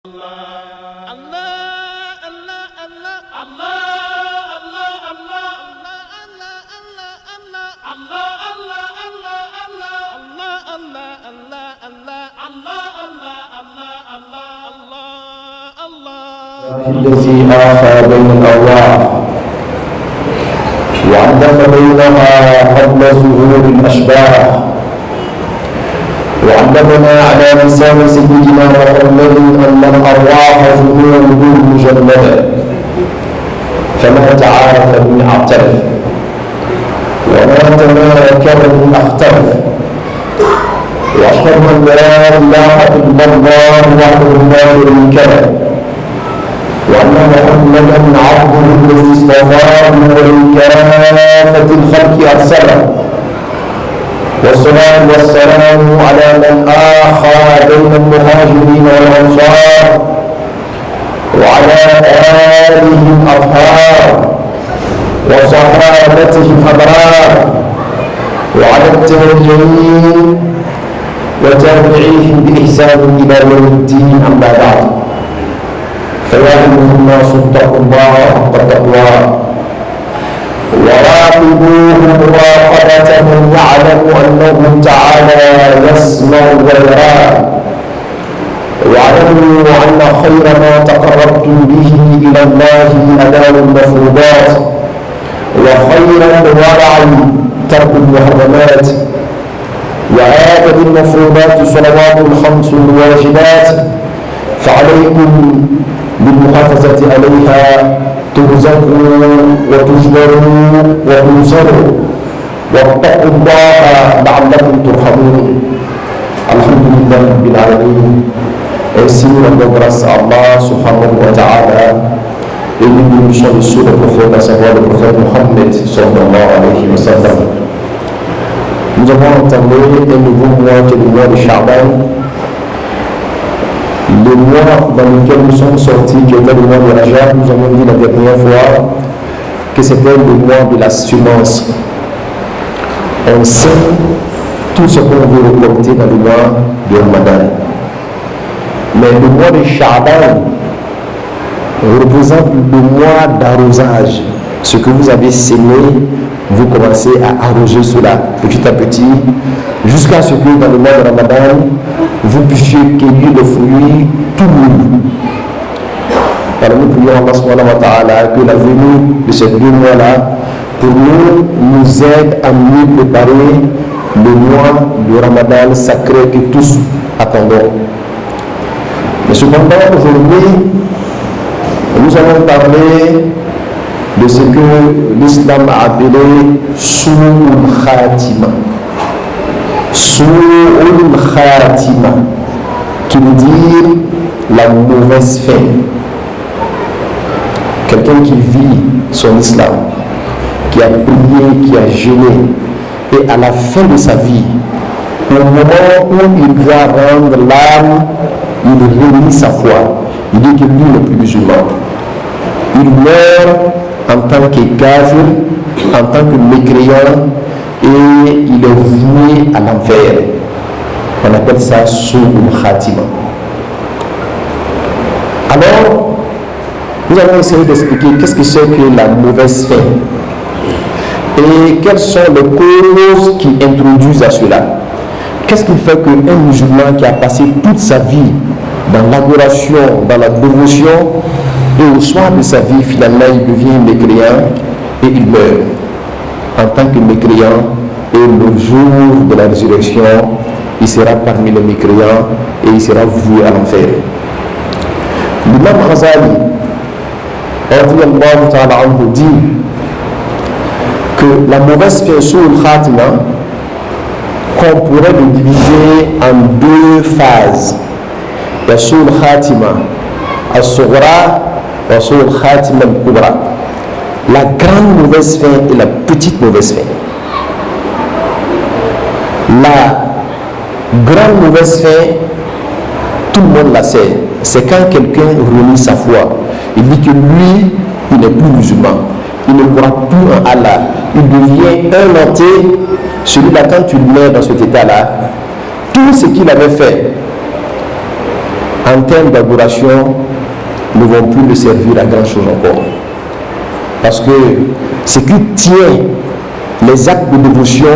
الذي آخى بين الأرواح وعلق بينها قبل ظهور الأشباح وعلمنا على لسان سيدنا محمد أن الأرواح جنود مجندة فما تعارف من اعترف وما تناكر من اختلف وأشهد أن لا إله إلا الله وحده لا شريك له وأن محمدا عبده الذي اصطفاه من كافة الخلق أرسله والصلاة والسلام على من آخى بين المهاجرين والأنصار وعلى آله الأطهار وصحابته الأبرار وعلى التابعين وتابعيهم بإحسان إلى يوم الدين أما بعد فيا أيها الناس اتقوا الله حق تقواه وراقبوه مراقبة من يعلم أنه تعالى يسمع ويرى واعلموا أن خير ما تقربتم به إلى الله أداء المفروضات وخير الورع ترك المحرمات وآكد المفروضات صلوات الخمس الواجبات فعليكم بالمحافظة عليها ترزقوا وتجبروا وتنصروا واتقوا الله لعلكم ترحمون. Alhamdulillah Rabbil Alamin. Ainsi nous rendons grâce à Allah subhanahu wa ta'ala et nous glorifions sur le prophète, à savoir le prophète Mohammed sallallahu alayhi wa sallam. Nous avons entamé un nouveau mois qui est le mois de Sha'ban, le mois dans lequel nous sommes sortis, qui était le mois de Rajab. Nous avons dit la dernière fois que c'était le mois de la semence. On sait tout ce qu'on veut récolter dans le mois de Ramadan. Mais le mois de Sha'ban représente le mois d'arrosage. Ce que vous avez semé, vous commencez à arroser cela petit à petit, jusqu'à ce que dans le mois de Ramadan, vous puissiez cueillir le fruit tout mûr. Alors nous prions Allah subhanahu wa ta'ala que la venue de ces 2 mois-là, pour nous aide à mieux préparer le mois de Ramadan sacré que tous attendons. Mais cependant, aujourd'hui, nous allons parler de ce que l'islam a appelé Su'ul Khatima. Su'ul Khatima, qui veut dire la mauvaise fin. Quelqu'un qui vit son islam, qui a prié, qui a jeûné, et à la fin de sa vie, au moment où il doit rendre l'âme, il réunit sa foi. Il dit que lui n'est plus musulman. Il meurt en tant que kafir, en tant que mécréant, et il est voué à l'enfer. On appelle ça Su'ul Khatima. Alors, nous allons essayer d'expliquer qu'est-ce que c'est que la mauvaise fin et quelles sont les causes qui introduisent à cela. Qu'est-ce qui fait qu'un musulman qui a passé toute sa vie dans l'adoration, dans la dévotion, et au soir de sa vie, finalement, il devient mécréant et il meurt en tant que mécréant, et le jour de la résurrection, il sera parmi les mécréants et il sera voué à l'enfer. L'imam Ghazali, radiyallahu ta'ala anhu, dit que la mauvaise fin Su'ul Khatima, qu'on pourrait le diviser en 2 phases. Il y a Su'ul Khatima as-Sughra et Su'ul Khatima al-Kubra. La grande mauvaise fin et la petite mauvaise fin. La grande mauvaise fin, tout le monde la sait. C'est quand quelqu'un renie sa foi. Il dit que lui, il n'est plus musulman. Il ne croit plus en Allah. Il devient un athée. Celui-là, quand tu meurs dans cet état-là, tout ce qu'il avait fait en termes d'adoration, ne vont plus le servir à grand chose encore. Parce que ce qui tient les actes de dévotion,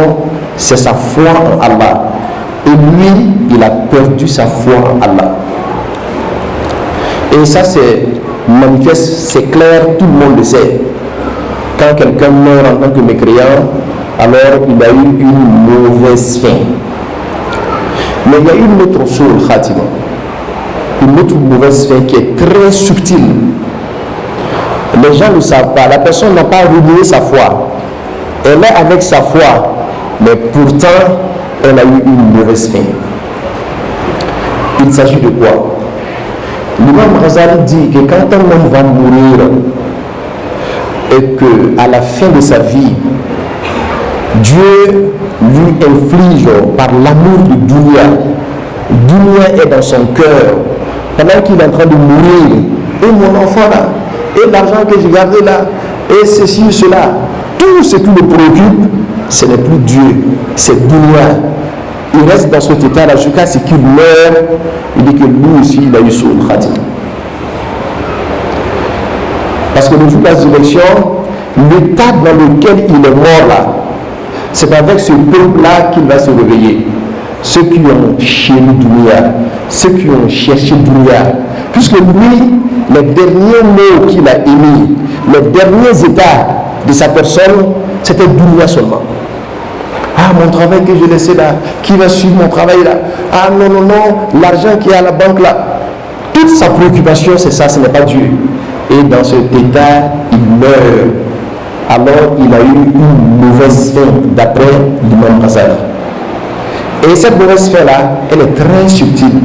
c'est sa foi en Allah. Et lui, il a perdu sa foi en Allah. Et ça, c'est manifeste, c'est clair, tout le monde le sait. Quand quelqu'un meurt en tant que mécréant, alors il a eu une mauvaise fin. Mais il y a une autre chose, Khatima, une autre mauvaise fin qui est très subtile. Les gens ne savent pas, la personne n'a pas renié sa foi. Elle est avec sa foi, mais pourtant, elle a eu une mauvaise fin. Il s'agit de quoi? L'imam Ghazali dit que quand un homme va mourir et qu'à la fin de sa vie, Dieu lui inflige par l'amour de Dunya est dans son cœur, pendant qu'il est en train de mourir, et mon enfant là, et l'argent que j'ai gardé là, et ceci, cela, tout ce qui le préoccupe, ce n'est plus Dieu, c'est Dunya. Il reste dans cet état-là jusqu'à ce qu'il meurt. Il dit que lui aussi, il a eu son khatim. Parce que le jour de la résurrection, l'état dans lequel il est mort là, c'est avec ce peuple-là qu'il va se réveiller. Ceux qui ont chéri Dunya, ceux qui ont cherché Dunya. Puisque lui, les derniers mots qu'il a émis, les derniers états de sa personne, c'était Dunya seulement. Ah, mon travail que j'ai laissé là, qui va suivre mon travail là? Ah non, non, non, l'argent qui est à la banque là. Toute sa préoccupation, c'est ça, ce n'est pas Dieu. Et dans cet état, il meurt. Alors, il a eu une mauvaise fin, d'après l'imam Ghazali. Et cette mauvaise fin là, elle est très subtile.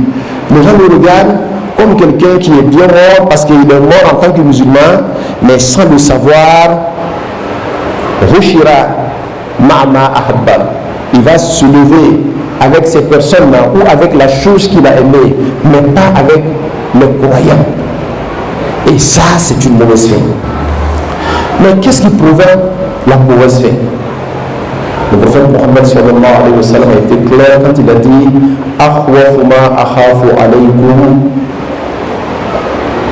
Les gens le regardent comme quelqu'un qui est bien mort parce qu'il est mort en tant que musulman, mais sans le savoir, Roshira. Ma'ma ahabba. Il va se lever avec ces personnes-là ou avec la chose qu'il a aimée, mais pas avec les croyants. Et ça, c'est une mauvaise fin. Mais qu'est-ce qui provoque la mauvaise fin? Le prophète Mohammed sallallahu alayhi wa sallam a été clair quand il a dit Akhwafu ma akhafu alaykum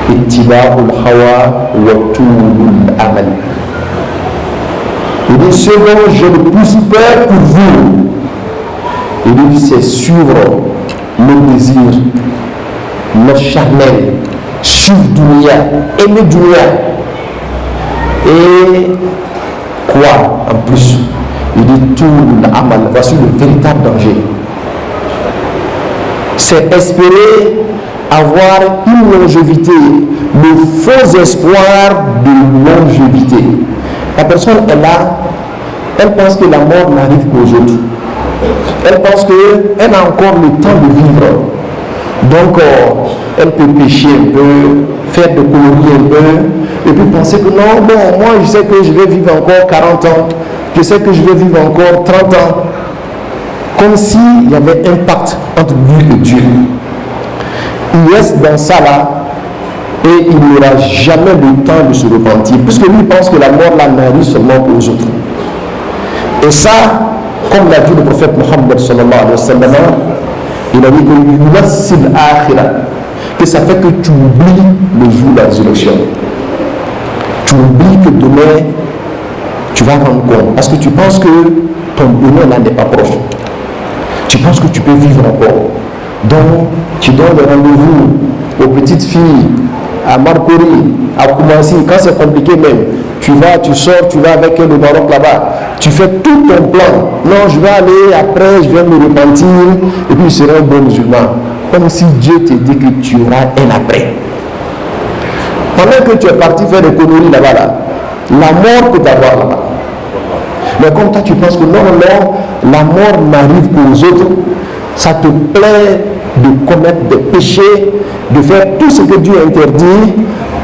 ittiba'ul hawa wa tulul amal. Il dit, ce dont j'ai le plus peur pour vous, il dit, c'est suivre le désir, le charnel, suivre Dunya, aimer Dunya. Et quoi en plus? Il dit, tout l'amal, voici le véritable danger. C'est espérer avoir une longévité, le faux espoir de longévité. La personne est là, elle pense que la mort n'arrive qu'aux autres. Elle pense qu'elle a encore le temps de vivre. Donc, elle peut pécher un peu, faire de colonie un peu, et puis penser que non, bon, moi je sais que je vais vivre encore 40 ans, je sais que je vais vivre encore 30 ans. Comme s'il y avait un pacte entre lui et Dieu. Il reste dans ça là, et il n'aura jamais le temps de se repentir, puisque lui pense que la mort là n'arrive seulement aux autres. Et ça, comme l'a dit le prophète Mohammed sallallahu alayhi wa sallam, il a dit que ça fait que tu oublies le jour de la résurrection. Tu oublies que demain tu vas rendre compte, parce que tu penses que ton bonheur là n'est pas proche. Tu penses que tu peux vivre encore. Donc tu donnes le rendez-vous aux petites filles à Marcory, à Koumassi, quand c'est compliqué même, tu vas, tu sors, tu vas avec le Maroc là-bas, tu fais tout ton plan. Non, je vais aller, après je vais me repentir, et puis je serai un bon musulman. Comme si Dieu te dit que tu auras un après. Pendant que tu es parti faire des conneries là-bas, là, la mort peut t'avoir là-bas. Mais comme toi tu penses que non, non, la mort n'arrive qu'aux autres, ça te plaît de commettre des péchés, de faire tout ce que Dieu interdit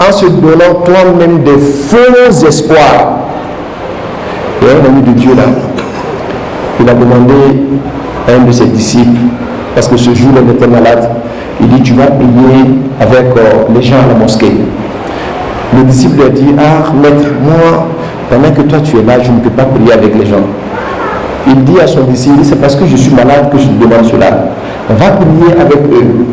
en se donnant toi-même des faux espoirs. Et un ami de Dieu là, il a demandé à un de ses disciples, parce que ce jour-là il était malade, il dit tu vas prier avec les gens à la mosquée. Le disciple lui a dit, ah maître, moi, pendant que toi tu es là, je ne peux pas prier avec les gens. Il dit à son disciple, c'est parce que je suis malade que je te demande cela. Va prier avec eux.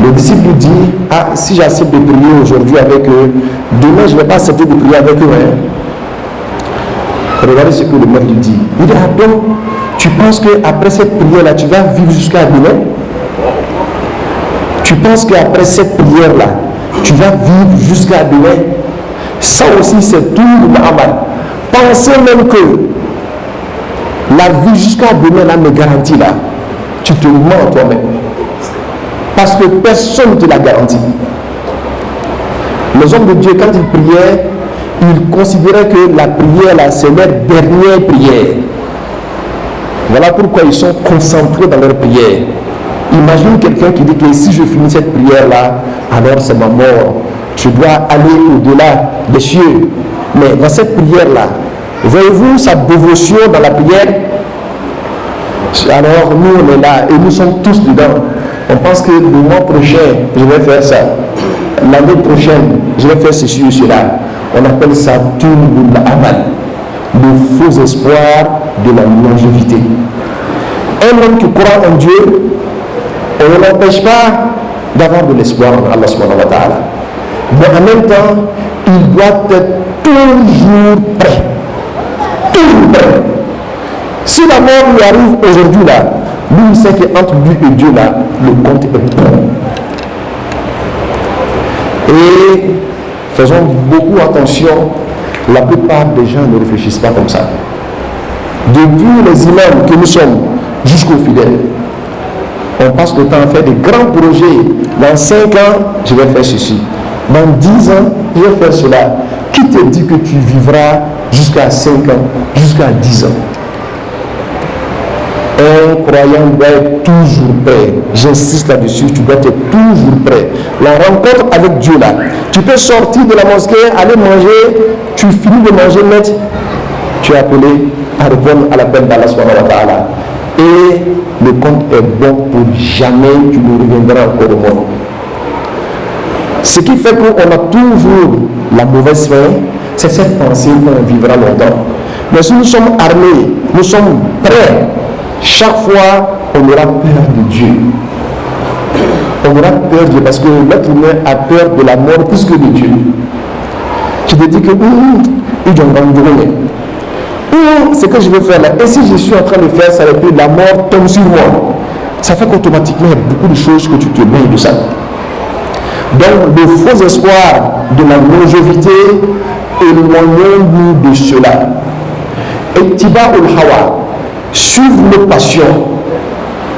Le Le disciple lui dit, ah, si j'accepte de prier aujourd'hui avec eux, demain je ne vais pas accepter de prier avec eux. Hein. Regardez ce que le maître lui dit. Il dit, ah donc, tu penses qu'après cette prière-là, tu vas vivre jusqu'à demain? Tu penses qu'après cette prière-là, tu vas vivre jusqu'à demain? Ça aussi, c'est tout le mal. Pensez même que la vie jusqu'à demain, là, me garantit là. Tu te mens toi-même. Parce que personne ne te l'a garanti. Les hommes de Dieu, quand ils priaient, ils considéraient que la prière, là, c'est leur dernière prière. Voilà pourquoi ils sont concentrés dans leur prière. Imagine quelqu'un qui dit que si je finis cette prière-là, alors c'est ma mort. Je dois aller au-delà des cieux. Mais dans cette prière-là, voyez-vous sa dévotion dans la prière? Alors nous, on est là et nous sommes tous dedans. On pense que le mois prochain, je vais faire ça. L'année prochaine, je vais faire ceci ou cela. On appelle ça tout l'amal, le faux espoir de la longévité. Un homme qui croit en Dieu, on ne l'empêche pas d'avoir de l'espoir en Allah subhanahu wa ta'ala. Mais en même temps, il doit être toujours prêt. Toujours prêt. Si la mort lui arrive aujourd'hui là, lui il sait qu'entre lui et Dieu là, le compte est bon. Et faisons beaucoup attention, la plupart des gens ne réfléchissent pas comme ça. Depuis les imams que nous sommes jusqu'aux fidèles, on passe le temps à faire des grands projets. Dans 5 ans, je vais faire ceci. Dans 10 ans, je vais faire cela. Qui te dit que tu vivras jusqu'à 5 ans, jusqu'à 10 ans? Un croyant doit être toujours prêt. J'insiste là-dessus, tu dois être toujours prêt. La rencontre avec Dieu là, tu peux sortir de la mosquée, aller manger, tu finis de manger net, tu es appelé à répondre à l'appel d'Allah subhanahu wa ta'ala. Et le compte est bon pour jamais, tu ne reviendras encore au monde. Ce qui fait qu'on a toujours la mauvaise fin, c'est cette pensée qu'on vivra longtemps. Mais si nous sommes armés, nous sommes prêts, chaque fois on aura peur de Dieu. On aura peur de Dieu parce que l'être humain a peur de la mort plus que de Dieu. Je te dis que ce que je vais faire là, et si je suis en train de faire ça, et puis la mort tombe sur moi, ça fait qu'automatiquement il y a beaucoup de choses que tu te mets de ça. Donc le faux espoir de la longévité, éloignons-nous de cela. Et tiba ul hawa, suivre nos passions.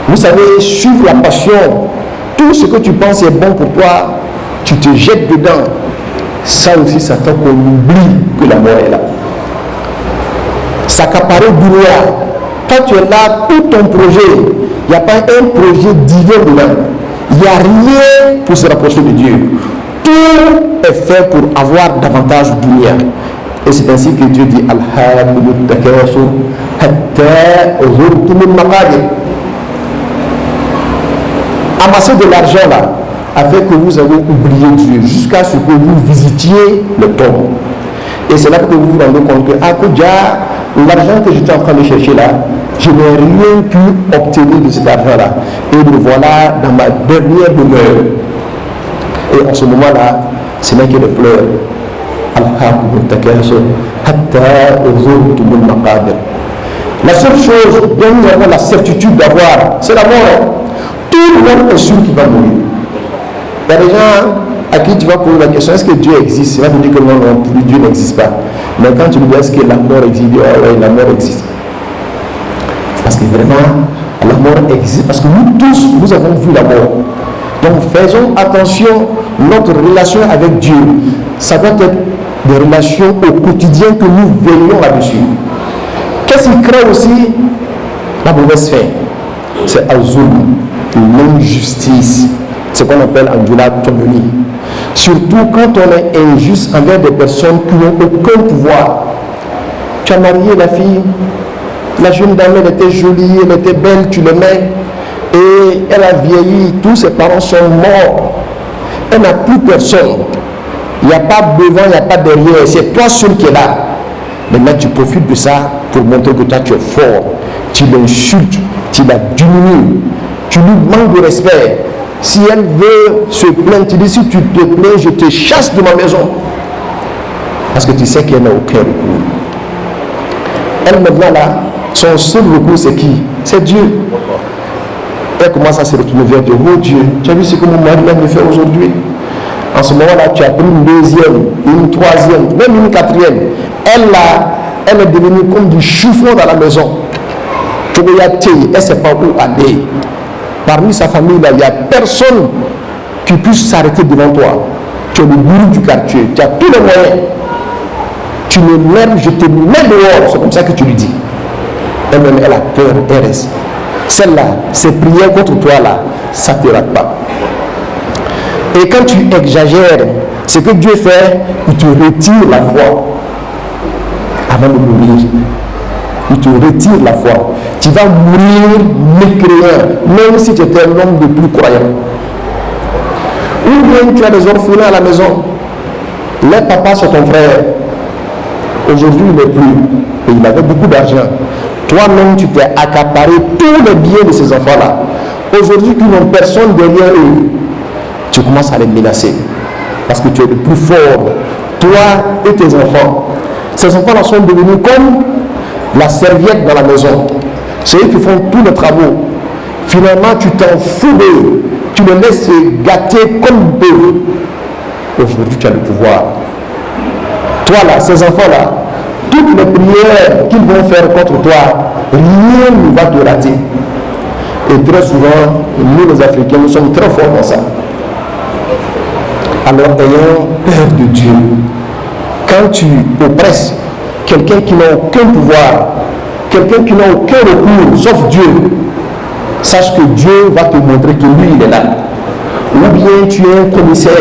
Vous savez, suivre la passion, tout ce que tu penses est bon pour toi, tu te jettes dedans. Ça aussi, ça fait qu'on oublie que la mort est là. S'accaparer du roi. Quand tu es là, tout ton projet, il n'y a pas un projet divin dedans. Il n'y a rien pour se rapprocher de Dieu. Tout est fait pour avoir davantage de dunya. Et c'est ainsi que Dieu dit amasser de l'argent là a fait que vous avez oublié Dieu jusqu'à ce que vous visitiez le tombe. Et c'est là que vous vous rendez compte que l'argent que j'étais en train de chercher là, je n'ai rien pu obtenir de cet argent là. Et me voilà dans ma dernière demeure. Et en ce moment là, ce n'est que des pleurs. La seule chose dont nous avons la certitude d'avoir, c'est la mort. Tout le monde est sûr qu'il va mourir. Il y a des gens à qui tu vas poser la question, est-ce que Dieu existe? Il va te dire que non, Dieu n'existe pas. Mais quand tu lui dis, est-ce que la mort existe? Il dit, oh oui, la mort existe. Parce que vraiment, la mort existe. Parce que nous tous, nous avons vu la mort. Donc faisons attention, notre relation avec Dieu, ça doit être des relations au quotidien que nous veillons là-dessus. Qu'est-ce qui crée aussi la mauvaise fin? C'est Al-Zulm, l'injustice. C'est ce qu'on appelle en Djoula Tomoni. Surtout quand on est injuste envers des personnes qui n'ont aucun pouvoir. Tu as marié la fille, la jeune dame elle était jolie, elle était belle, tu l'aimais, et elle a vieilli, tous ses parents sont morts. Elle n'a plus personne. Il n'y a pas devant, il n'y a pas derrière, c'est toi seul qui est là. Maintenant tu profites de ça pour montrer que toi tu es fort. Tu l'insultes, tu la diminues, tu lui manques de respect. Si elle veut se plaindre, tu dis, si tu te plains, je te chasse de ma maison. Parce que tu sais qu'elle n'a aucun recours. Elle maintenant là, son seul recours c'est qui? C'est Dieu. Elle commence à se retourner vers Dieu. Oh Dieu, tu as vu ce que mon mari me fait aujourd'hui? En ce moment-là, tu as pris une deuxième, une troisième, même une quatrième. Elle est devenue comme du chou-fleur dans la maison. Elle ne sait pas où aller. Parmi sa famille, il n'y a personne qui puisse s'arrêter devant toi. Tu es le gourou du quartier, tu as tous les moyens. Tu me m'aimes, je te mets dehors. C'est comme ça que tu lui dis. Elle-même, elle a peur, elle reste. Celle-là, ces prières contre toi là, ça ne te rate pas. Et quand tu exagères, ce que Dieu fait, il te retire la foi avant de mourir. Il te retire la foi. Tu vas mourir mécréant, même si tu étais un homme de plus croyant. Ou bien tu as des orphelins à la maison. Les papas sont ton frère. Aujourd'hui, il n'est plus. Et il avait beaucoup d'argent. Toi-même, tu t'es accaparé tous les biens de ces enfants-là. Aujourd'hui, ils n'ont personne derrière eux. Tu commences à les menacer. Parce que tu es le plus fort. Toi et tes enfants. Ces enfants-là sont devenus comme la serviette dans la maison. C'est eux qui font tous les travaux. Finalement, tu t'en fous d'eux. Tu les laisses se gâter comme eux. Aujourd'hui, tu as le pouvoir. Toi là, ces enfants-là, toutes les prières qu'ils vont faire contre toi, rien ne va te rater. Et très souvent, nous les Africains, nous sommes très forts dans ça. Alors, ayons peur de Dieu. Quand tu oppresses quelqu'un qui n'a aucun pouvoir, quelqu'un qui n'a aucun recours, sauf Dieu, sache que Dieu va te montrer que lui, il est là. Ou bien tu es un commissaire,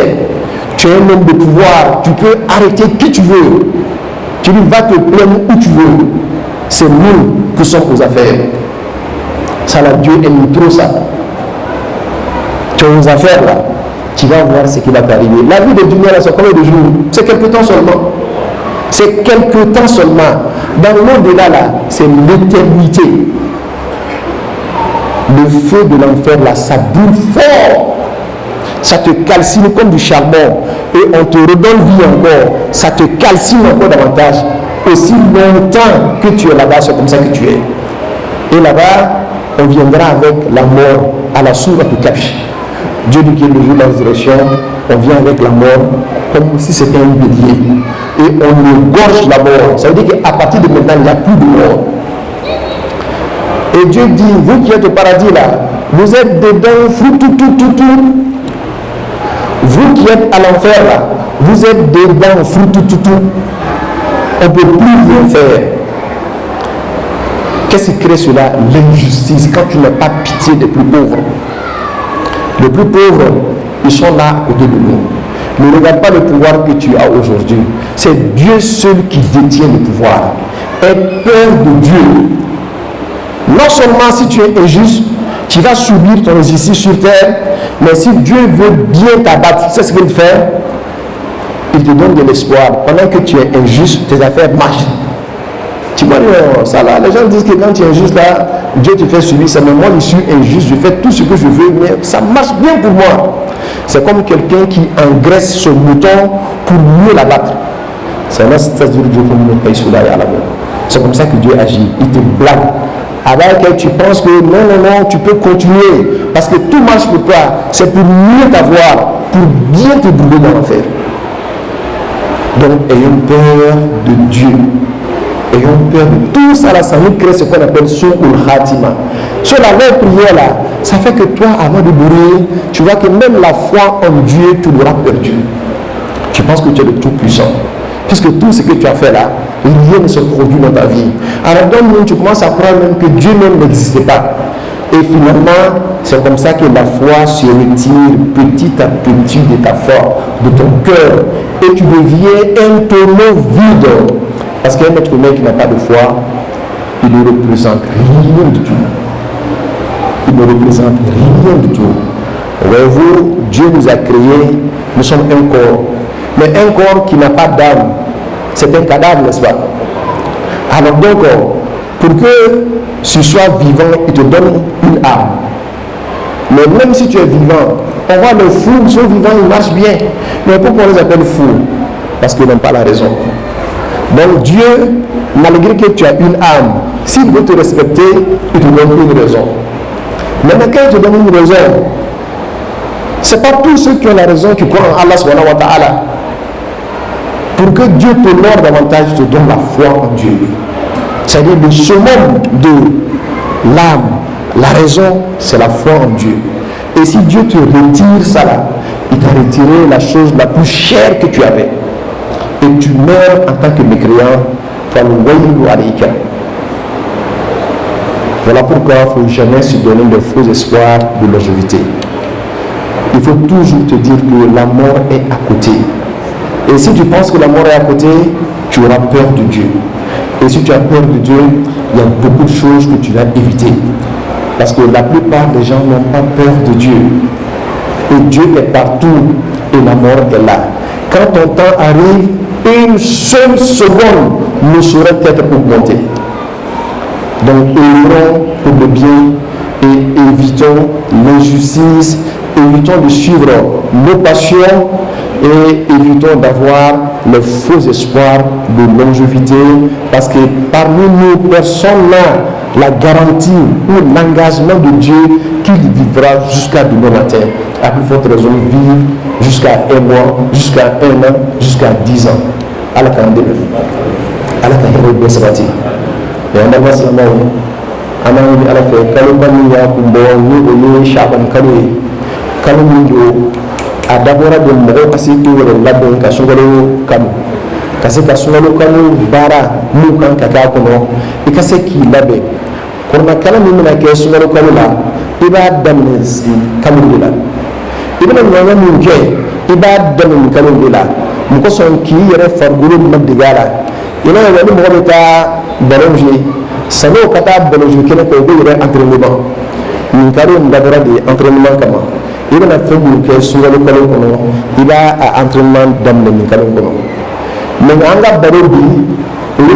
tu es un homme de pouvoir, tu peux arrêter qui tu veux. Tu lui vas te plaindre où tu veux. C'est nous qui sommes aux affaires. Ça là, Dieu aime trop ça. Tu es aux affaires là. Tu vas voir ce qui va t'arriver. La vie de Dieu là, c'est combien de jours? C'est quelques temps seulement. C'est quelques temps seulement. Dans le monde là, c'est l'éternité. Le feu de l'enfer là, ça brûle fort. Ça te calcine comme du charbon. Et on te redonne vie encore. Ça te calcine encore davantage. Aussi longtemps que tu es là-bas, c'est comme ça que tu es. Et là-bas, on viendra avec la mort à la source du cache. Dieu dit qu'il est le jour de la résurrection, on vient avec la mort comme si c'était un bélier. Et on égorge la mort. Ça veut dire qu'à partir de maintenant, il n'y a plus de mort. Et Dieu dit, vous qui êtes au paradis là, vous êtes dedans, tout. Vous qui êtes à l'enfer là, vous êtes dedans, tout. On ne peut plus rien faire. Qu'est-ce qui crée cela? L'injustice. Quand tu n'as pas pitié des plus pauvres. Les plus pauvres, ils sont là à côté de nous. Ne regarde pas le pouvoir que tu as aujourd'hui. C'est Dieu seul qui détient le pouvoir. Aie peur de Dieu. Non seulement si tu es injuste, tu vas subir ton injustice sur terre, mais si Dieu veut bien t'abattre, c'est ce qu'il fait. Il te donne de l'espoir. Pendant que tu es injuste, tes affaires marchent. Tu vois, ça là, les gens disent que quand tu es injuste là, Dieu te fait subir ça. Mais moi, je suis injuste, je fais tout ce que je veux, mais ça marche bien pour moi. C'est comme quelqu'un qui engraisse son mouton pour mieux l'abattre. C'est un c'est-à-dire Dieu comme nous paye cela à la main. C'est comme ça que Dieu agit. Il te blague. Alors que tu penses que non, tu peux continuer. Parce que tout marche pour toi. C'est pour mieux t'avoir, pour bien te brûler dans l'enfer. Donc, ayons peur de Dieu. Ayons peur de tout ça là, ça nous crée ce qu'on appelle Soul Khatima. Sur la vraie prière là, ça fait que toi, avant de mourir, tu vois que même la foi en Dieu, tu l'auras perdu. Tu penses que tu es le tout-puissant. Puisque tout ce que tu as fait là, rien ne se produit dans ta vie. Alors donc, tu commences à croire même que Dieu même n'existait pas. Et finalement, c'est comme ça que la foi se retire petit à petit de ta foi, de ton cœur. Et tu deviens un tonneau vide. Parce qu'un être humain qui n'a pas de foi, il ne représente rien du tout. Il ne représente rien du tout. Voyez-vous, Dieu nous a créés, nous sommes un corps. Mais un corps qui n'a pas d'âme, c'est un cadavre, n'est-ce pas? Alors donc, pour que tu sois vivant, il te donne une âme. Mais même si tu es vivant, On voit les fous, ils sont vivants, ils marchent bien. Mais pourquoi on les appelle fous? Parce qu'ils n'ont pas la raison. Donc Dieu, malgré que tu as une âme, s'il veut te respecter, il te donne une raison. Maintenant, quand il te donne une raison, ce n'est pas tous ceux qui ont la raison qui croient en Allah subhanahu wa ta'ala. Pour que Dieu t'honore davantage, il te donne la foi en Dieu. C'est-à-dire le summum de l'âme, la raison, c'est la foi en Dieu. Et si Dieu te retire ça là, il t'a retiré la chose la plus chère que tu avais. Et tu meurs en tant que mécréant. Voilà pourquoi il ne faut jamais se donner de faux espoirs de longévité. Il faut toujours te dire que la mort est à côté. Et si tu penses que la mort est à côté, tu auras peur de Dieu. Et si tu as peur de Dieu, il y a beaucoup de choses que tu vas éviter. Parce que la plupart des gens n'ont pas peur de Dieu. Et Dieu est partout et la mort est là. Quand ton temps arrive, une seule seconde ne saurait être augmentée. Donc œuvrons pour le bien et évitons l'injustice, évitons de suivre nos passions et évitons d'avoir les faux espoirs de longévité, parce que parmi nous, personne n'a la garantie ou l'engagement de Dieu qu'il vivra jusqu'à demain matin. À plus forte raison, vivre jusqu'à un mois, jusqu'à un an, jusqu'à 10 ans. À la candidate, à la candidate de Sabati. Et on a vu Amani ala fe kalubani ya kumbo ni oye shaban kalumingo adabora de mo asiti wala labon ka sungalo kam kasi ka sungalo kalu bara mu kan ka ka kono ikase ki labe korna kala mi na ke sungalo kalu la iba damnes kalu la ibna ngana mi ke iba damin kalu la mu ko son ki yere fargulu madigala ina wali mo beta balonji sano kata balonji kene ko be yere entraînement min kalu ndabara de entraînement kama il a fait que sur le colon, il a entraînement dans le colon. Mais on a barobi, on est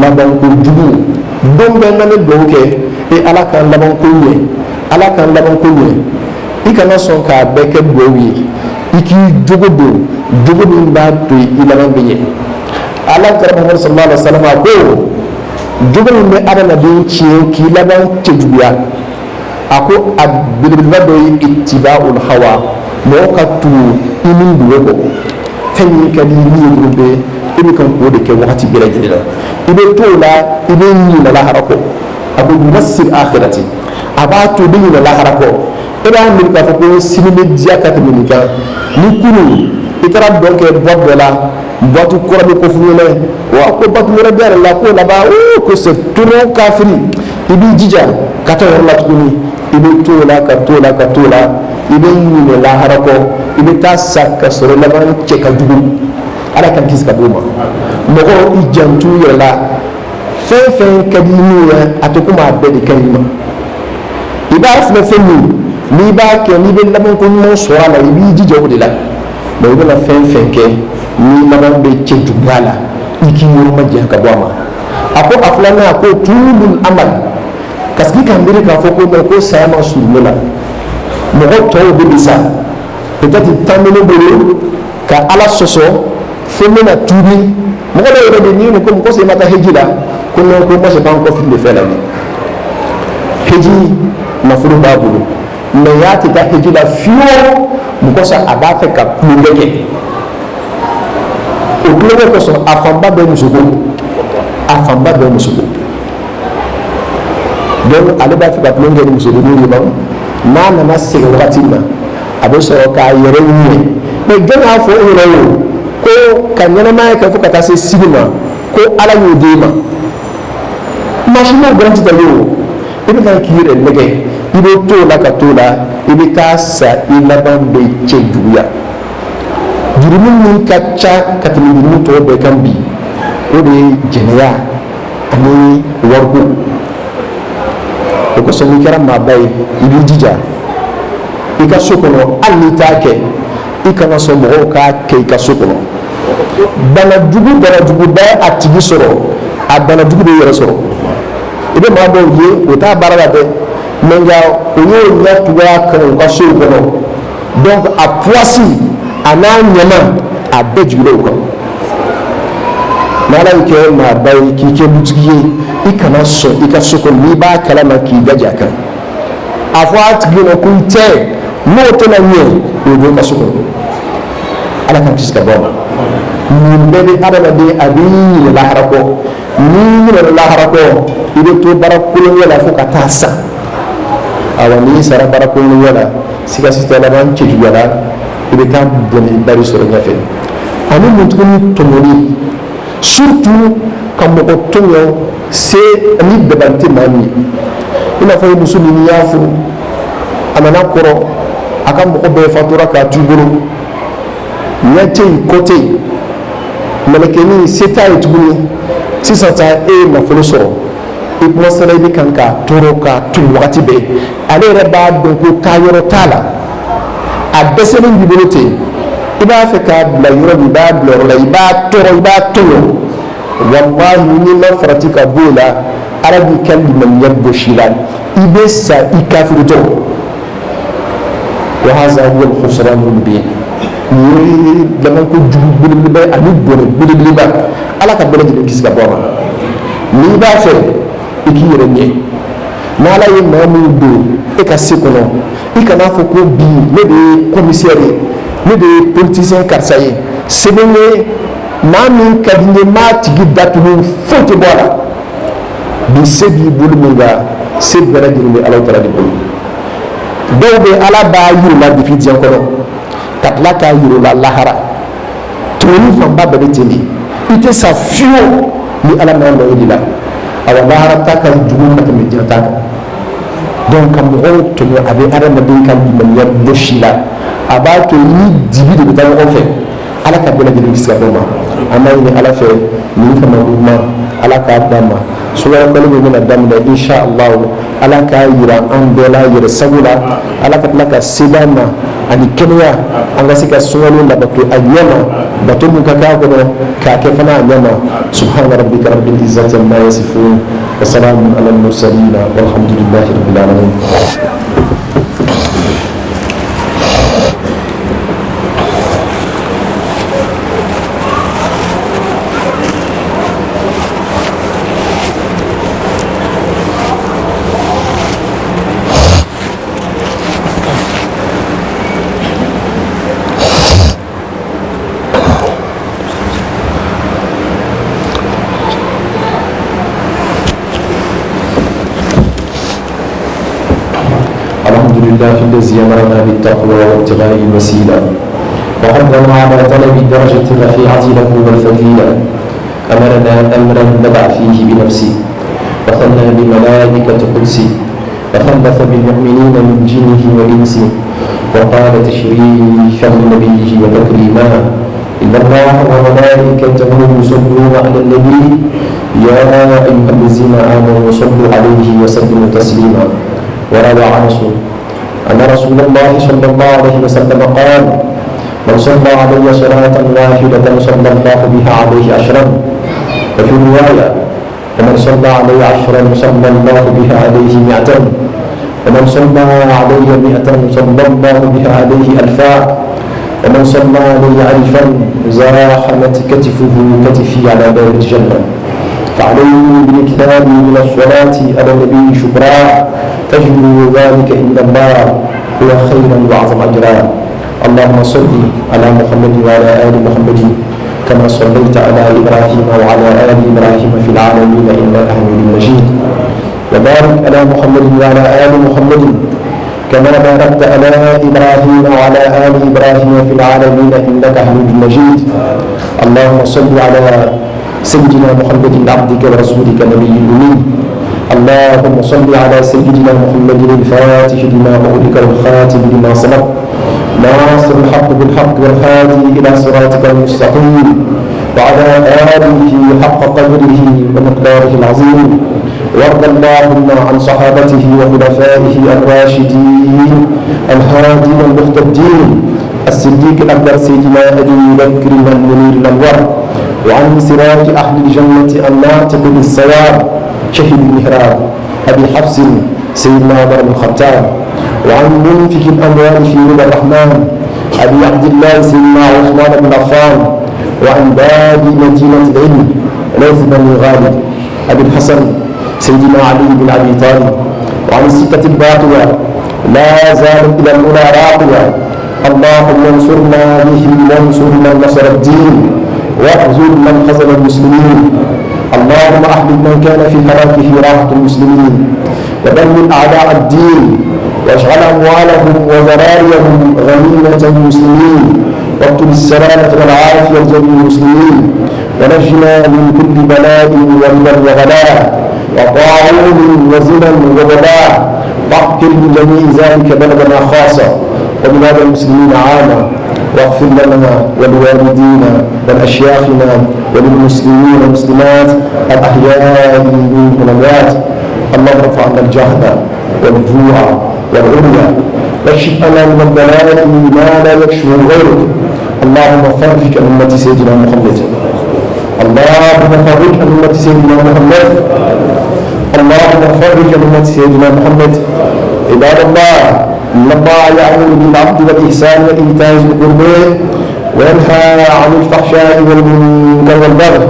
là-bas pour du bout. Donc, on a bloqué et à la can là-bas connu. À la can là-bas connu. Il a son cas bec et boui. Il qui joue de bad, il a envoyé. À la can sallallahu alayhi wa sallam a go. Jogo me adana bin qui là-bas tedouya. Ako abilibilba dɔ ye ittiba'ul hawa mɔgɔ ka tugu i min dulo kɔ fɛn min ka di min ye dɔrɔn bɛ i bɛ kan k'o de kɛ wagati bɛɛ lajɛlen na i bɛ to o la i bɛ ɲinɛ lahara kɔ a bɛ yumasil akhirati a b'a to i bɛ ɲinɛ lahara kɔ e b'a miiri k'a fɔ ko sini bɛ diya ka tɛmɛ nin kan ni kunun i taara dɔn kɛ boîte dɔ la boîte kɔrɔ bɛ ko f'u ɲɛna wa ko boîte wɛrɛ bɛ yɛrɛ la ko laban ko c'est trop kafiri i b'i jija ka taa yɔrɔ la tuguni. I bɛ to la ka to la ka to la i bɛ ɲinɛ lahara kɔ i bɛ taa sa ka sɔrɔ laban cɛ ka jugu ala ka kisi ka bɔ o ma mɔgɔ i janto i yɛrɛ la fɛn fɛn ka di min ye a tɛ komi a bɛɛ de ka ɲi ma i b'a filɛ fɛn min n'i b'a kɛ n'i bɛ laban ko ɲuman sɔrɔ a la i b'i jija o de la mɛ i bɛna fɛn fɛn kɛ n'i laban bɛ cɛ juguya la i k'i yɔrɔ ma janya ka bɔ a ma a ko a filanan a ko tulul amal. Parce que quand il y a ko saya ma surun la mɔgɔ tɔw bɛ bisa peut-être tan bɛ ne bolo ka ala sɔsɔ fo n bɛna tuubi mɔgɔ dɔw yɛrɛ de ni ko mɔgɔ se ma taa heji la ko non ko moi j'ai pas encore fini de faire la vie heji nafolo b'a bolo mais y'a tɛ taa heji la fiyewu mɔgɔ sa a b'a fɛ ka tulonkɛ kɛ o tulonkɛ kosɔn a fanba bɛ muso ko a fanba bɛ muso ko. Donc ale b'a fɛ ka tulonkɛ ni musodenninw ye n'a nana segin wagati min na a bɛ sɔrɔ k'a yɛrɛ ɲɛ mais jɔn y'a fɔ e yɛrɛ ye ko ka ɲɛnamaya kɛ fo ka taa se sini ma ko ala y'o d'e ma machine garanti tɛ o i bɛ kan k'i yɛrɛ nɛgɛ i bɛ t'o la ka t'o la i bɛ taa sa i laban bɛ cɛ juguya jurumu min ka ca ka tɛmɛ jurumu tɔw bɛɛ kan bi o de ye jɛnɛya ani wariko. O kosɔn n'i kɛra maaba ye i b'i jija i ka so kɔnɔ hali n'i t'a kɛ i kana sɔn mɔgɔw k'a kɛ i ka so kɔnɔ banajugu bɛ a tigi sɔrɔ a banajugu bɛ yɛrɛ sɔrɔ i bɛ maa dɔw ye o t'a baara la dɛ mais nka o y'o ɲɛ cogoya kan u ka sow kɔnɔ donc a poisse a n'a ɲɛma a bɛɛ jigila o kan n'ala y'i kɛ maaba ye k'i kɛ dutigi ye i kana sɔn i ka so kɔnɔ n'i b'a kalama k'i daja a kan a fɔ a tigi ma ko n tɛ n'o tɛna ɲɛ o ye don ka so kɔnɔ ala k'an kisi ka bɔ a ma nin bɛɛ bɛ adamaden a b'i ɲinɛ lahara kɔ n'i ɲinɛna lahara kɔ i bɛ to baara kolonkɛ la fo ka taa sa awa n'i sara baara kolonkɛ la sikasi tɛ laban cɛjuguya la i bɛ taa bɔnɛba de sɔrɔ ɲɛfɛ ani mun tuguni tɔɲɔli surtout ka mɔgɔ tɔɲɔ se ni dabali tɛ maa min ye i n'a fɔ muso min n'i y'a furu a nana kɔrɔ a ka mɔgɔ bɛɛ fatura k'a t'u bolo ɲɛ tɛ yen kɔ tɛ yen mɛlɛkɛnin se t'a ye tuguni sisan ta e ye nafolo sɔrɔ i kumasala i bɛ kan k'a tɔɔrɔ k'a tunu wagati bɛɛ ale yɛrɛ b'a dɔn ko taa yɔrɔ t'a la a dɛsɛlen b'i bolo ten i b'a fɛ k'a bila yɔrɔ min i b'a bila yɔrɔ la i b'a tɔɔrɔ i b'a tɔɲɔ walahi n'i ma farati ka bɔ o la ala b'i ka limaniya gosi la i bɛ sa i kafiritɔ wa haza huwa al-khusran al-mubin nin ye labanko jugu belebeleba ani bɔnɛ belebeleba ala ka bɛɛ lajɛlen kisi ka bɔ a ma n'i b'a fɛ i k'i yɛrɛ ɲɛ n'ala ye maa min don e ka se kɔnɔ i kana fɔ ko bi ne de ye commissaire ye ne de ye politicien karisa ye sɛbɛn ye maa min ka di n ye m'a tigi datugu foyi tɛ bɔ a la bi se b'i bolo min kan se bɛɛ lajɛlen bɛ ala tala de bolo dɔw bɛ ala b'a yir'u la depuis diɲɛ kɔnɔ ka tila k'a yir'u la lahara tɔɲɔni fanba bɛɛ bɛ ten de i tɛ sa fiyewu ni ala m'a nɔ ye de la awa lahara ta ka jugu ka tɛmɛ diɲɛ ta kan donc ka mɔgɔw tɔɲɔ a bɛ adamaden ka limaniya bɔsi la a b'a to ni dibi de bɛ taa ɲɔgɔn fɛ ala ka bɛɛ lajɛlen kisi ka bɔ ma an b'a ɲini ala fɛ nin kama ma ala k'a d'an ma sukaro kalo min bɛna daminɛ inshallah ala k'a yira an bɛɛ la yɛrɛ sago la ala ka tila ka se d'an ma ani kɛnɛya an ka se ka sunkalo labato a ɲɛ ma bato min ka k'a kɔnɔ k'a kɛ fana a ɲɛ ma subhana rabbika rabbil izzati amma yasifun wa salamun ala al-mursalin walhamdulillahi rabbil alamin الله الذي أمرنا بالتقوى وابتغاء الوسيلة وحضنا على طلب الدرجة الرفيعة له والفضيلة أمرنا أمرا نبع فيه بنفسه وثنى بملائكة قدسه وثلث بالمؤمنين من جنه وإنسه وقال تشريفا لنبيه وتكريما إن الله وملائكته يصلون على النبي يا أيها الذين آمنوا صلوا عليه وسلموا تسليما وروى عنه أن رسول الله صلى الله عليه وسلم قال من صلى علي صلاة واحدة صلى الله بها عليه عشرا وفي رواية ومن صلى علي عشرا صلى الله بها عليه 100 ومن صلى علي 100 صلى الله بها عليه 1000 ومن صلى علي 1000 زاحمت كتفه كتفي على باب الجنة فعليه بالإكثار من الصلاة على النبي شكرا تجد ذلك عند الله هو خيرا وأعظم أجرا اللهم صل على محمد وعلى آل محمد كما صليت على إبراهيم وعلى آل إبراهيم في العالمين إنك حميد مجيد وبارك على محمد وعلى آل محمد كما باركت على إبراهيم وعلى آل إبراهيم في العالمين إنك حميد مجيد اللهم صل على سيدنا محمد عبدك ورسولك نبي الأمي اللهم صل على سيدنا محمد الفاتح لما أغلق والخاتم لما سبق ناصر الحق بالحق والهادي إلى صراطك المستقيم وعلى آله حق قدره ومقداره العظيم وارض اللهم عن صحابته وخلفائه الراشدين الهادين المهتدين الصديق الأكبر سيدنا أبي بكر المنير الأنور وعن سراج أهل الجنة الناطق بالصواب شهد المهراب أبي حفص سيدنا عمر بن الخطاب، وعن منفك الأموال في رضا الرحمن أبي عبد الله سيدنا عثمان بن عفان، وعن باب مدينة العلم ليث بن غالب أبي الحسن سيدنا علي بن أبي طالب، وعن الستة الباقية لا زالت إلى الأولى راقية. اللهم انصرنا بهم وانصر من نصر الدين واخذل من خذل المسلمين. اللهم احبب من كان في هلاكه راحة المسلمين، ودمر أعداء الدين، واجعل أموالهم وذراريهم غنيمة المسلمين، واكتب السلامة والعافية لجميع المسلمين، ونجنا من كل بلاء وربا وغلاء وطاعون وزنا ووباء. طهر من جميع ذلك بلدنا خاصة وبلاد المسلمين عامة، واغفر لنا ولوالدينا ولأشياخنا وللمسلمين والمسلمات الأحياء منهم والأموات. اللهم ارفع عنا الجهد والجوع والعري، واكشف لنا من البلاء ما لا يكشف غيرك. اللهم فرج عن أمة سيدنا محمد، اللهم فرج عن أمة سيدنا محمد، اللهم فرج عن أمة سيدنا محمد. عباد الله، إن الله يأمر بالعدل والإحسان وإيتاء ذي القربى وينهى عن الفحشاء والمنكر والبغي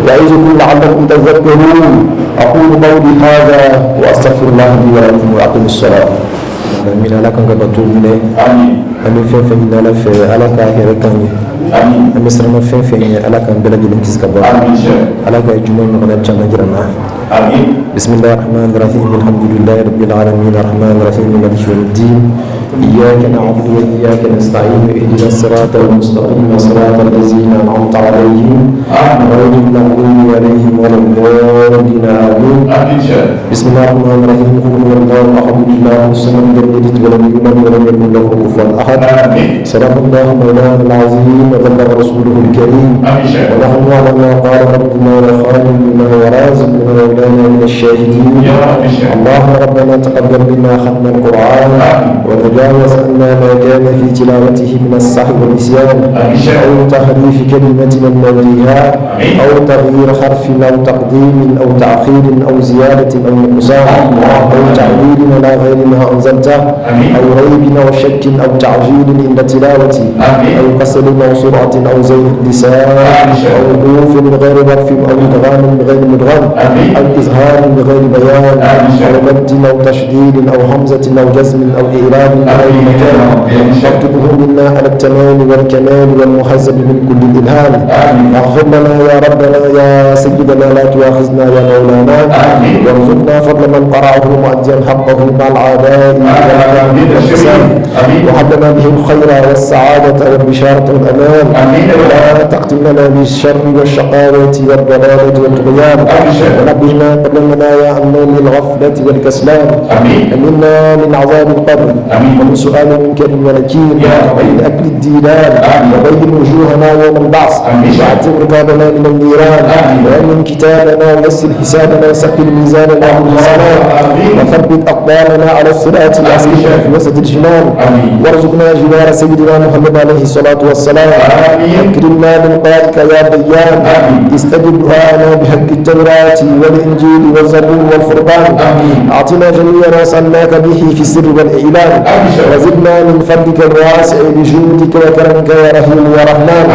يعظكم لعلكم تذكرون. أقول قولي هذا وأستغفر الله لي ولكم وأقم الصلاة. من على كان كبتول من أمي فين على في على كاهر كان أمي سرنا فين على كان بلاد الانكس كبار على كاي جمعة من غير جمعة جرنا. بسم الله الرحمن الرحيم. الحمد لله رب العالمين الرحمن الرحيم مالك يوم الدين. إياك نعبد وإياك نستعين اهدنا الصراط المستقيم صراط الذين أنعمت عليهم غير المغضوب عليهم ولا الضالين آمين. بسم الله الرحمن الرحيم. قل هو الله أحد الله الصمد لم يلد ولم يولد ولم يكن له كفوا أحد. صدق الله مولانا العظيم وبلغ رسوله الكريم ونحن على ما قال ربنا وخالقنا ورازقنا مولانا من الشاهدين. اللهم ربنا تقبل منا ختم القرآن وتجاوز عنا ما كان في تلاوته من الصحو والنسيان أو تحريف كلمة من موضعها أو تغيير حرف أو تقديم أو تأخير أو زيادة أو نقصان أو تعديل على غير ما أنزلته أو ريب أو شك أو تعجيل عند تلاوته أو قصر أو سرعة أو زيغ اللسان أو وقوف بغير وقف أو إدغام بغير مدغم أو إظهار بغير بيان أو مد أو تشديد أو همزة أو جزم أو إعراب بغير مكان. فاكتبه منا على التمام والكمال والمحزب من كل الإلهام. فاغفر لنا يا ربنا يا سيدنا لا تؤاخذنا يا مولانا. وارزقنا فضل من قرأه مؤديا حقه مع العداء والإحسان. وهب لنا به الخير والسعادة والبشارة والأمان. ولا تختم لنا بالشر والشقاوة والضلالة والطغيان. ونبهنا قبلنا يا النوم الغفلة والكسلان. أمنا من عذاب القبر ومن سؤال منكر ونكير ومن أكل الدينار وبين وجوهنا يوم البعث واعتق رقابنا من النيران وأمن كتابنا ويسر حسابنا وسهل ميزاننا بالحسنات وثبت أقدامنا على الصراط وأسكننا في وسط الجنان وارزقنا جوار سيدنا محمد عليه الصلاة والسلام. أكرمنا بلقائك يا ديان. استجب دعاءنا بحق التوراة والإنجيل والزبور والفرقان. أعطنا جميع ما سألناك به في السر والإعلان. وزدنا من فضلك الواسع بجودك وكرمك يا رحيم يا رحمن.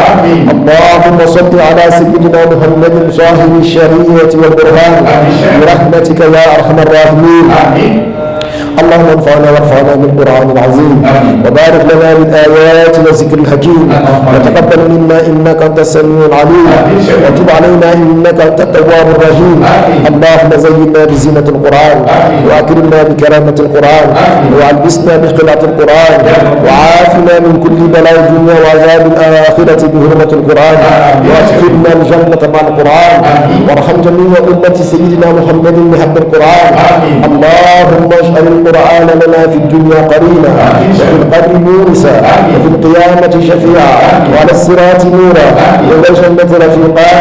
اللهم صل على سيدنا محمد صاحب الشريعة والبرهان برحمتك يا أرحم الراحمين. اللهم انفعنا وارفعنا بالقرآن العظيم وبارك لنا بالآيات والذكر الحكيم وتقبل منا إنك أنت السميع العليم وتب علينا إنك أنت التواب الرحيم. اللهم زينا بزينة القرآن وأكرمنا بكرامة القرآن وألبسنا بقلعة القرآن وعافنا من كل بلاء الدنيا وعذاب الآخرة بحرمة القرآن وأدخلنا الجنة مع القرآن وارحم جميع أمة سيدنا محمد بحق القرآن. اللهم اجعل القرآن لنا في الدنيا قرينا، وفي القبر مونسا، وفي القيامة شفيعا، وعلى الصراط نورا، وإلى الجنة رفيقا،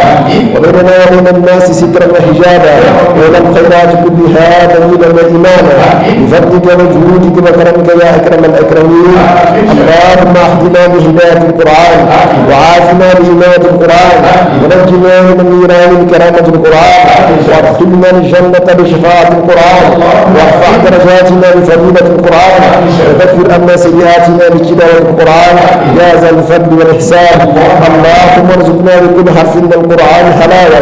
وبيننا وبين الناس سترا وحجابا، وإلى الخيرات كلها دليلا وإماما، بفضلك وجودك وكرمك يا أكرم الأكرمين. اللهم اهدنا بهداية القرآن، وعافنا بإمامة القرآن، ونجنا من النيران بكرامة القرآن، وادخلنا الجنة بشفاعة القرآن، وارفع درجاتنا بفضيلة القرآن، وكفر عنا سيئاتنا بتلاوة القرآن يا ذا الفضل والإحسان. اللهم ارزقنا بكل حرف من القرآن حلاوة،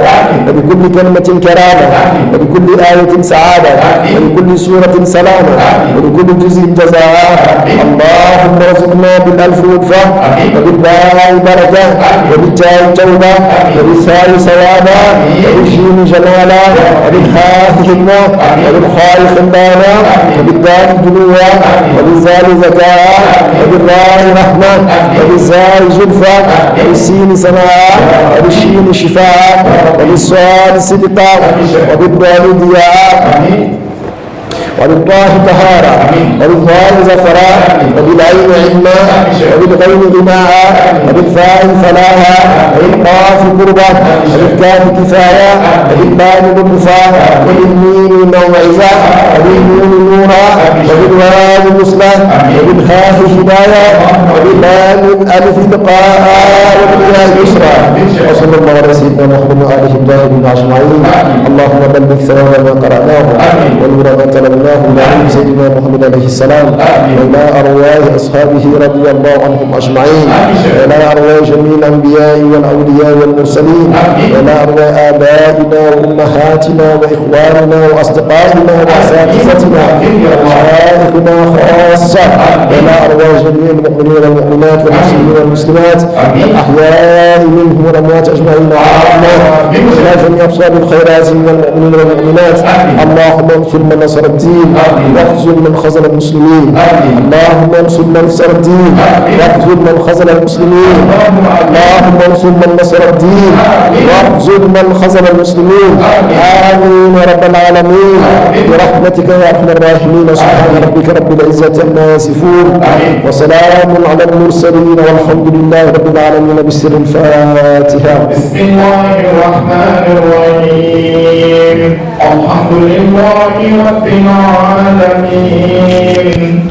وبكل كلمة كرامة، وبكل آية سعادة، وبكل سورة سلامة، وبكل جزء جزاء. اللهم ارزقنا بالألف وقفة، وبالباء بركة، وبالتاء توبة، وبالثاء ثوابا، وبالشين جمالا، وبالهاء حكمة، وبالخاء خلانا، وبالدال دنوا، وبالزال زكاة، وبالراء رحمة، وبالزاء زلفى، وبالسين سماء، وبالشين شفاء، وبالصاد صدقا، وبالدال ضياء، وبالطاء طهارة، وبالظاء زفراء، وبالعين علما، وبالغين غناء، وبالفاء فلاحا، وبالقاف قربا، وبالكاف كفاية، وبالباء لطفا، وبالميم موعظة، وبالنون نورا، وبالواو نصلة، وبالهاء هداية، وباللام الألف لقاء، وبالياء يسرا. وصلى الله على سيدنا محمد وآله الطاهرين أجمعين. اللهم بلغ ثواب ما قرأناه ونور ما تلوناه إلى سيدنا محمد عليه السلام، وإلى أرواح أصحابه رضي الله عنهم أجمعين، وإلى أرواح جميع الأنبياء والأولياء والمرسلين، وإلى أرواح آبائنا وأمهاتنا وإخواننا وأصدقائنا وأساتذتنا ومشايخنا خاصة، وإلى أرواح جميع المؤمنين والمؤمنات والمسلمين والمسلمات الأحياء منهم والأموات أجمعين عامة، وإلى جميع أبصار الخيرات من المؤمنين والمؤمنات. اللهم انصر من نصر الدين، واخذل من خذل المسلمين. اللهم انصر من نصر الدين، واخذل من خذل المسلمين. اللهم انصر من نصر الدين، واخذل من خذل المسلمين. آمين يا رب العالمين برحمتك يا أرحم الراحمين. سبحان ربك رب العزة عما يصفون، وسلام على المرسلين، والحمد لله رب العالمين. بسر الفاتحة. بسم الله الرحمن الرحيم. الحمد لله رب العالمين.